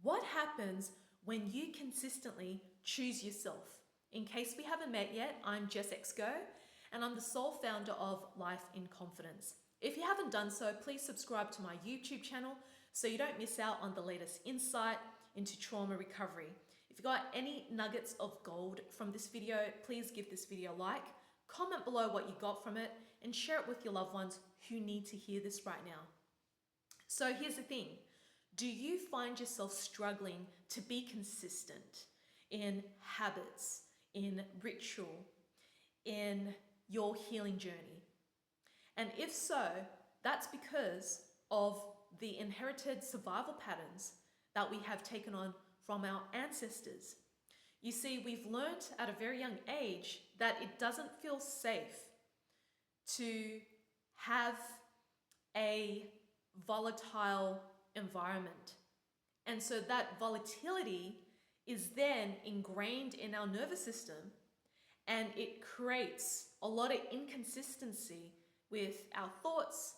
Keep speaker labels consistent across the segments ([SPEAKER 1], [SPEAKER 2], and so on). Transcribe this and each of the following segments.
[SPEAKER 1] What happens when you consistently choose yourself? In case we haven't met yet, I'm Jess X Goh, and I'm the sole founder of Life in Confidence. If you haven't done so, please subscribe to my YouTube channel so you don't miss out on the latest insight into trauma recovery. If you got any nuggets of gold from this video, please give this video a like, comment below what you got from it, and share it with your loved ones who need to hear this right now. So here's the thing. Do you find yourself struggling to be consistent in habits, in ritual, in your healing journey? And if so, that's because of the inherited survival patterns that we have taken on from our ancestors. You see, we've learned at a very young age that it doesn't feel safe to have a volatile environment. And so that volatility is then ingrained in our nervous system, and it creates a lot of inconsistency with our thoughts,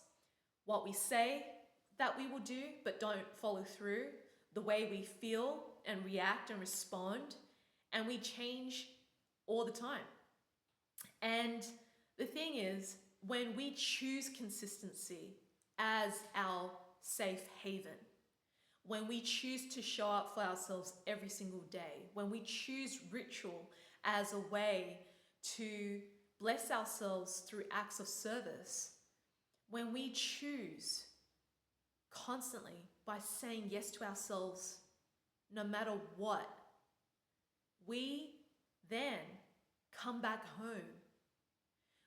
[SPEAKER 1] what we say that we will do but don't follow through, the way we feel and react and respond, and we change all the time. And the thing is, when we choose consistency as our safe haven, when we choose to show up for ourselves every single day, when we choose ritual as a way to bless ourselves through acts of service, when we choose constantly by saying yes to ourselves no matter what, we then come back home.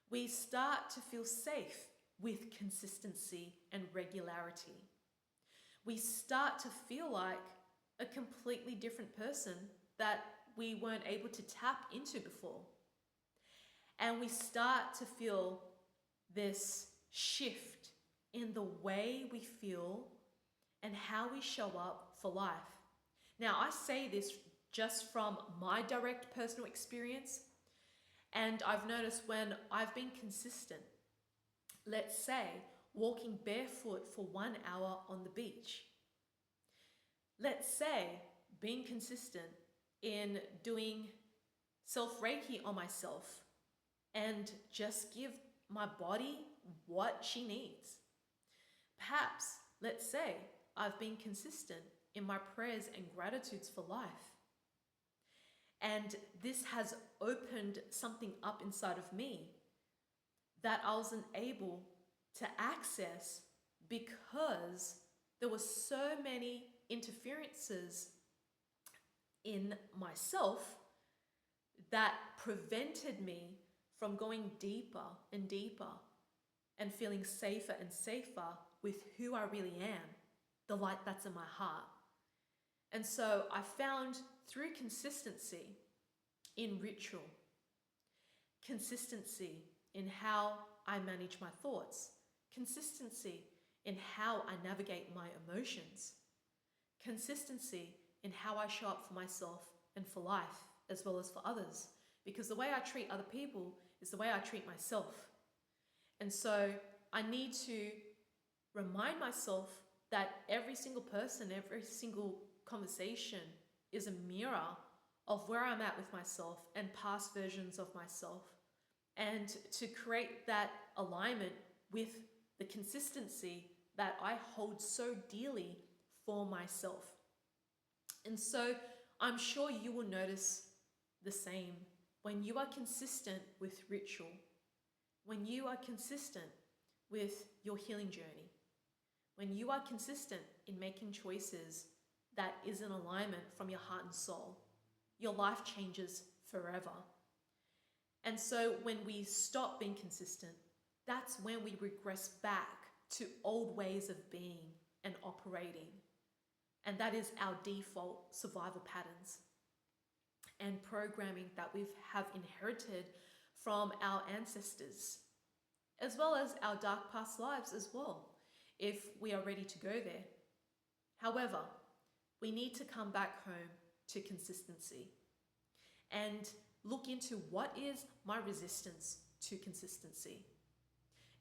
[SPEAKER 1] We start to feel safe with consistency and regularity. We start to feel like a completely different person that we weren't able to tap into before. And we start to feel this shift in the way we feel and how we show up for life. Now, I say this just from my direct personal experience, and I've noticed when I've been consistent, let's say walking barefoot for 1 hour on the beach. Let's say being consistent in doing self-Reiki on myself and just give my body what she needs. Perhaps, let's say, I've been consistent in my prayers and gratitudes for life. And this has opened something up inside of me that I wasn't able to access because there were so many interferences in myself that prevented me from going deeper and deeper and feeling safer and safer with who I really am, the light that's in my heart. And so I found through consistency in ritual, consistency in how I manage my thoughts, consistency in how I navigate my emotions, consistency in how I show up for myself and for life as well as for others. Because the way I treat other people is the way I treat myself. And so I need to remind myself that every single person, every single conversation is a mirror of where I'm at with myself and past versions of myself. And to create that alignment with the consistency that I hold so dearly for myself. And so I'm sure you will notice the same when you are consistent with ritual, when you are consistent with your healing journey, when you are consistent in making choices that is in alignment from your heart and soul, your life changes forever. And so when we stop being consistent, that's when we regress back to old ways of being and operating. And that is our default survival patterns and programming that we have inherited from our ancestors, as well as our dark past lives as well, if we are ready to go there. However, we need to come back home to consistency and look into what is my resistance to consistency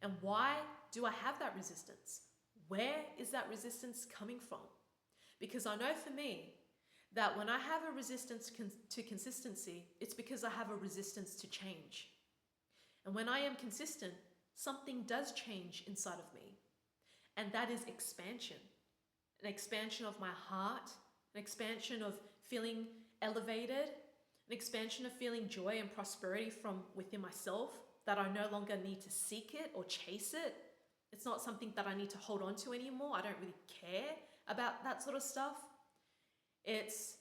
[SPEAKER 1] and why do I have that resistance? Where is that resistance coming from? Because I know for me that when I have a resistance to consistency, it's because I have a resistance to change. And when I am consistent, something does change inside of me. And that is expansion. An expansion of my heart, an expansion of feeling elevated, an expansion of feeling joy and prosperity from within myself, that I no longer need to seek it or chase it. It's not something that I need to hold on to anymore. I don't really care about that sort of stuff. It's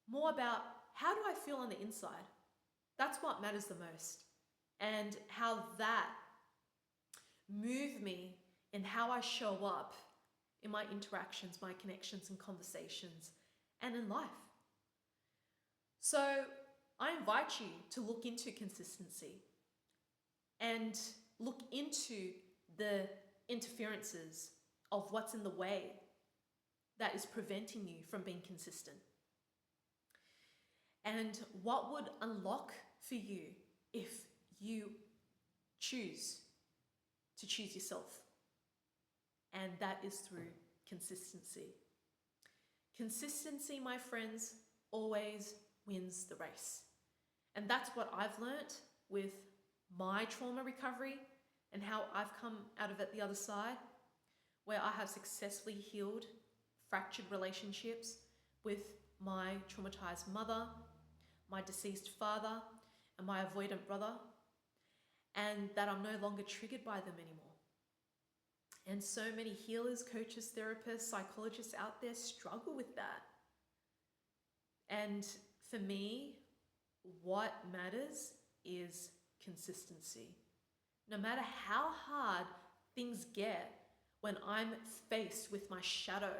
[SPEAKER 1] more about how do I feel on the inside? That's what matters the most. And how that moves me in how I show up in my interactions, my connections and conversations, and in life. So I invite you to look into consistency and look into the interferences of what's in the way that is preventing you from being consistent. And what would unlock for you if you choose to choose yourself? And that is through consistency. Consistency, my friends, always wins the race. And that's what I've learnt with my trauma recovery and how I've come out of it the other side, where I have successfully healed fractured relationships with my traumatized mother, my deceased father, and my avoidant brother, and that I'm no longer triggered by them anymore. And so many healers, coaches, therapists, psychologists out there struggle with that. And for me, what matters is consistency. No matter how hard things get, when I'm faced with my shadow,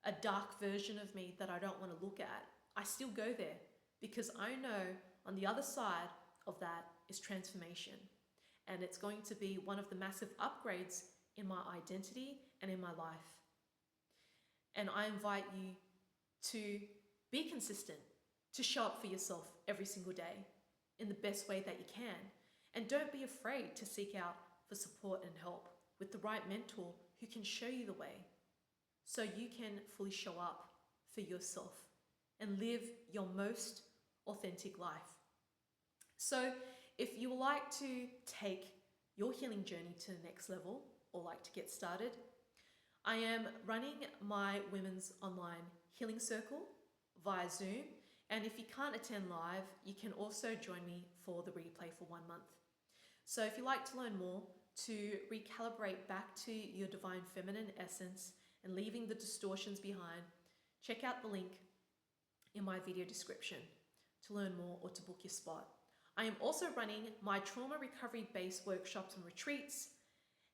[SPEAKER 1] a dark version of me that I don't want to look at, I still go there because I know on the other side of that is transformation. And it's going to be one of the massive upgrades in my identity and in my life. And I invite you to be consistent, to show up for yourself every single day in the best way that you can. And don't be afraid to seek out for support and help with the right mentor who can show you the way so you can fully show up for yourself and live your most authentic life. So if you would like to take your healing journey to the next level or like to get started, I am running my women's online healing circle via Zoom. And if you can't attend live, you can also join me for the replay for 1 month. So if you'd like to learn more to recalibrate back to your divine feminine essence and leaving the distortions behind, check out the link in my video description to learn more or to book your spot. I am also running my trauma recovery based workshops and retreats,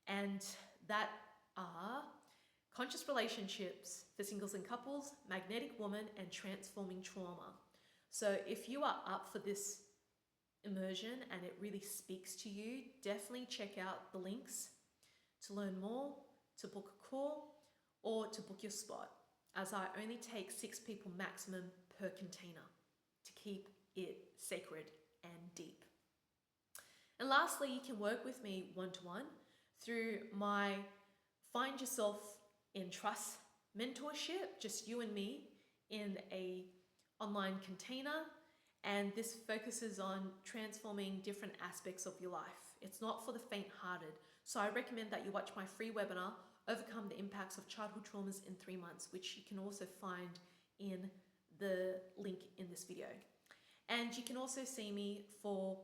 [SPEAKER 1] and that are conscious relationships for singles and couples, magnetic woman, and transforming trauma. So if you are up for this immersion and it really speaks to you, definitely check out the links to learn more, to book a call, or to book your spot, as I only take 6 people maximum per container to keep it sacred and deep. And lastly, you can work with me one-to-one through my Find Yourself in Trust mentorship, just you and me in a online container. And this focuses on transforming different aspects of your life. It's not for the faint-hearted. So I recommend that you watch my free webinar, Overcome the Impacts of Childhood Traumas in 3 months, which you can also find in the link in this video. And you can also see me for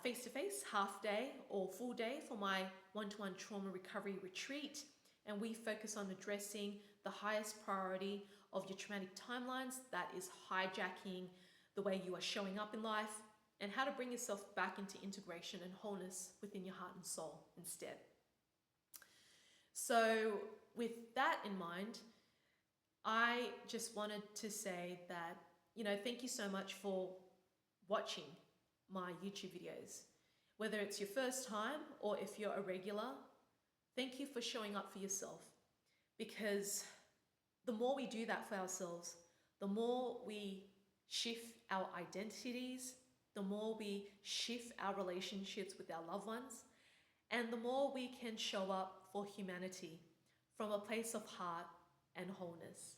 [SPEAKER 1] face-to-face, half day or full day for my one-to-one trauma recovery retreat. And we focus on addressing the highest priority of your traumatic timelines, that is hijacking the way you are showing up in life, and how to bring yourself back into integration and wholeness within your heart and soul instead. So with that in mind, I just wanted to say that, thank you so much for watching my YouTube videos. Whether it's your first time or if you're a regular, thank you for showing up for yourself. Because the more we do that for ourselves, the more we shift our identities, the more we shift our relationships with our loved ones, and the more we can show up for humanity from a place of heart and wholeness.